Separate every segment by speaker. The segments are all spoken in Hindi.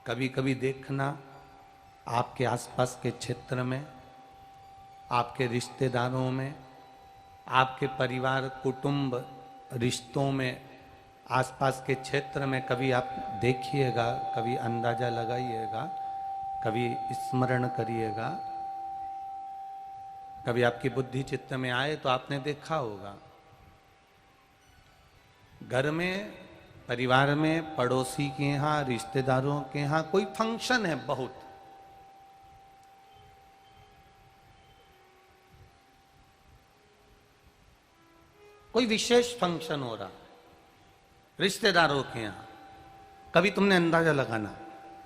Speaker 1: कभी कभी देखना आपके आसपास के क्षेत्र में, आपके रिश्तेदारों में, आपके परिवार कुटुंब रिश्तों में, आसपास के क्षेत्र में कभी आप देखिएगा, कभी अंदाजा लगाइएगा, कभी स्मरण करिएगा, कभी आपकी बुद्धि चित्त में आए तो आपने देखा होगा घर में, परिवार में, पड़ोसी के यहाँ, रिश्तेदारों के यहाँ कोई फंक्शन है, बहुत कोई विशेष फंक्शन हो रहा रिश्तेदारों के यहाँ, कभी तुमने अंदाजा लगाना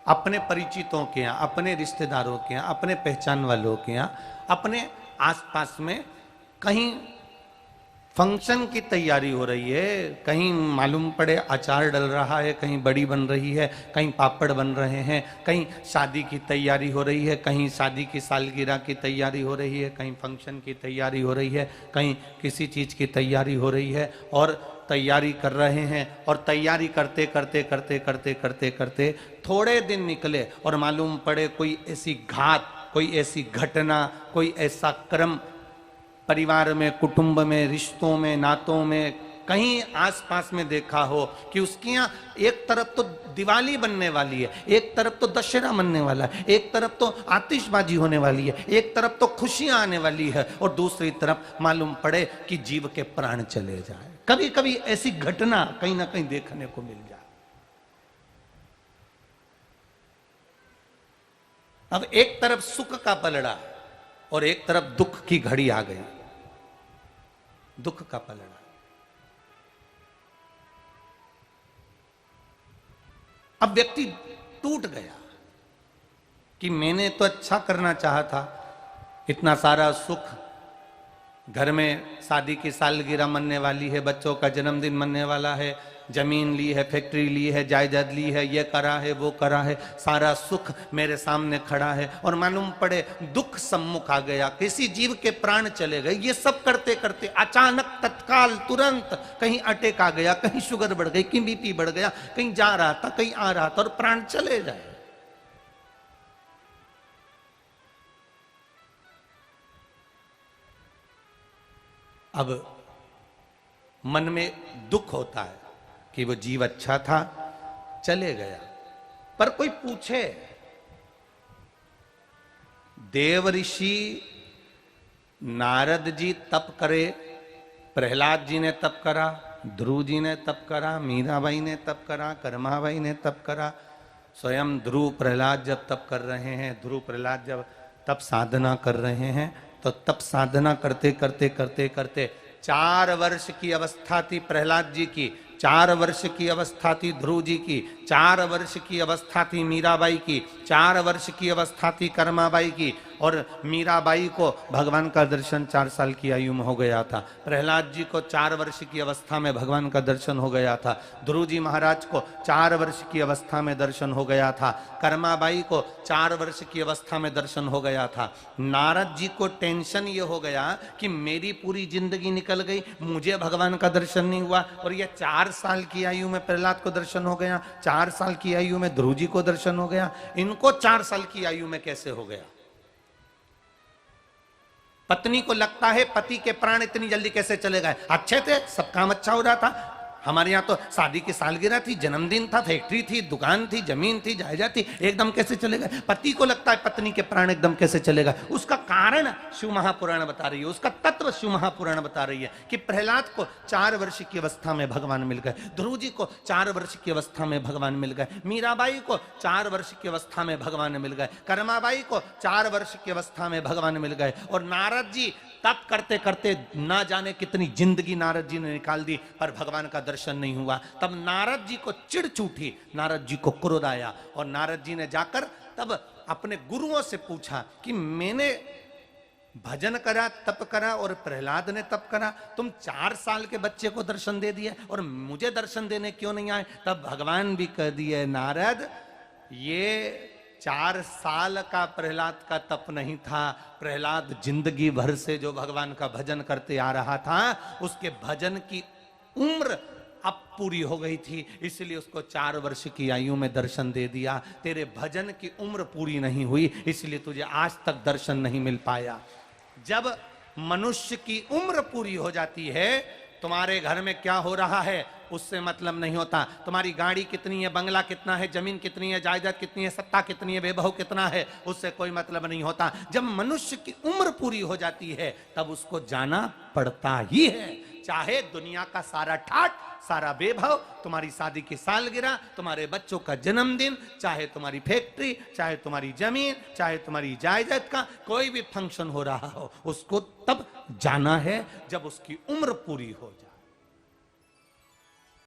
Speaker 1: अपने परिचितों के यहाँ, अपने रिश्तेदारों के यहाँ, अपने पहचान वालों के यहाँ, अपने आसपास में कहीं फंक्शन की तैयारी हो रही है, कहीं मालूम पड़े अचार डल रहा है, कहीं बड़ी बन रही है, कहीं पापड़ बन रहे हैं, कहीं शादी की तैयारी हो रही है, कहीं शादी की सालगिरह की तैयारी हो रही है, कहीं फंक्शन की तैयारी हो रही है, कहीं किसी चीज की तैयारी हो रही है और तैयारी कर रहे हैं। और तैयारी करते करते करते करते करते करते थोड़े दिन निकले और मालूम पड़े कोई ऐसी घात, कोई ऐसी घटना, कोई ऐसा क्रम परिवार में, कुटुंब में, रिश्तों में, नातों में, कहीं आसपास में देखा हो कि उसके यहाँ एक तरफ तो दिवाली बनने वाली है, एक तरफ तो दशहरा बनने वाला है, एक तरफ तो आतिशबाजी होने वाली है, एक तरफ तो खुशियां आने वाली है और दूसरी तरफ मालूम पड़े कि जीव के प्राण चले जाए। कभी कभी ऐसी घटना कहीं ना कहीं देखने को मिल जाए। अब एक तरफ सुख का पलड़ा और एक तरफ दुख की घड़ी आ गई, दुख का पलड़ा। अब व्यक्ति टूट गया कि मैंने तो अच्छा करना चाहा था, इतना सारा सुख, घर में शादी की सालगिरह मनने वाली है, बच्चों का जन्मदिन मनने वाला है, जमीन ली है, फैक्ट्री ली है, जायदाद ली है, ये करा है, वो करा है, सारा सुख मेरे सामने खड़ा है और मालूम पड़े दुख सम्मुख आ गया, किसी जीव के प्राण चले गए। ये सब करते करते अचानक तत्काल तुरंत कहीं अटैक आ गया, कहीं शुगर बढ़ गई, कहीं बीपी बढ़ गया, कहीं जा रहा था, कहीं आ रहा था और प्राण चले जाए। अब मन में दुख होता है कि वो जीव अच्छा था, चले गया। पर कोई पूछे, देव ऋषि नारद जी तप करे, प्रहलाद जी ने तप करा, ध्रुव जी ने तप करा, मीराबाई ने तप करा, कर्माबाई ने तप करा, स्वयं ध्रुव प्रहलाद जब तप कर रहे हैं, ध्रुव प्रहलाद जब तप साधना कर रहे हैं, तो तप साधना करते करते करते करते 4 वर्ष की अवस्था थी प्रहलाद जी की, 4 वर्ष की अवस्था थी ध्रुव जी की, 4 वर्ष की अवस्था थी मीराबाई की, 4 वर्ष की अवस्था थी कर्माबाई की। और मीराबाई को भगवान का दर्शन 4 साल की आयु में हो गया था, प्रहलाद जी को 4 वर्ष की अवस्था में भगवान का दर्शन हो गया था, ध्रुव जी महाराज को 4 वर्ष की अवस्था में दर्शन हो गया था, कर्माबाई को 4 वर्ष की अवस्था में दर्शन हो गया था। नारद जी को टेंशन ये हो गया कि मेरी पूरी जिंदगी निकल गई, मुझे भगवान का दर्शन नहीं हुआ, और ये 4 साल की आयु में प्रहलाद को दर्शन हो गया, 4 साल की आयु में ध्रुव जी को दर्शन हो गया, इनको 4 साल की आयु में कैसे हो गया। पत्नी को लगता है पति के प्राण इतनी जल्दी कैसे चले गए, अच्छे थे, सब काम अच्छा हो रहा था, हमारे यहाँ तो शादी की सालगिरह थी, जन्मदिन था, फैक्ट्री थी, दुकान थी, जमीन थी, जायदाद थी, एकदम कैसे चले गए। पति को लगता है पत्नी के प्राण एकदम कैसे चले गए। उसका कारण शिव महापुराण बता रही है, उसका तत्व शिव महापुराण बता रही है कि प्रहलाद को 4 वर्ष की अवस्था में भगवान मिल गए, ध्रुव जी को 4 वर्ष की अवस्था में भगवान मिल गए, मीराबाई को 4 वर्ष की अवस्था में भगवान मिल गए, कर्माबाई को 4 वर्ष की अवस्था में भगवान मिल गए, और नारद जी तप करते करते ना जाने कितनी जिंदगी नारद जी ने निकाल दी, पर भगवान का दर्शन नहीं हुआ। तब नारद जी को चिढ़ चूठी, नारद जी को क्रोध आया, और नारद जी ने जाकर तब अपने गुरुओं से पूछा कि मैंने भजन करा, तप करा, और प्रहलाद ने तप करा, तुम 4 साल के बच्चे को दर्शन दे दिए और मुझे दर्शन देने क्यों नहीं आए। तब भगवान भी कह दिए, नारद ये 4 साल का प्रहलाद का तप नहीं था, प्रहलाद जिंदगी भर से जो भगवान का भजन करते आ रहा था, उसके भजन की उम्र अब पूरी हो गई थी, इसलिए उसको 4 वर्ष की आयु में दर्शन दे दिया। तेरे भजन की उम्र पूरी नहीं हुई, इसलिए तुझे आज तक दर्शन नहीं मिल पाया। जब मनुष्य की उम्र पूरी हो जाती है, तुम्हारे घर में क्या हो रहा है उससे मतलब नहीं होता। तुम्हारी गाड़ी कितनी है, बंगला कितना है, जमीन कितनी है, जायदाद कितनी है, सत्ता कितनी है, वैभव कितना है, उससे कोई मतलब नहीं होता। जब मनुष्य की उम्र पूरी हो जाती है तब उसको जाना पड़ता ही है। चाहे दुनिया का सारा ठाट, सारा वैभव, तुम्हारी शादी की सालगिरह, तुम्हारे बच्चों का जन्मदिन, चाहे तुम्हारी फैक्ट्री, चाहे तुम्हारी जमीन, चाहे तुम्हारी जायदाद का कोई भी फंक्शन हो रहा हो, उसको तब जाना है जब उसकी उम्र पूरी हो जाए।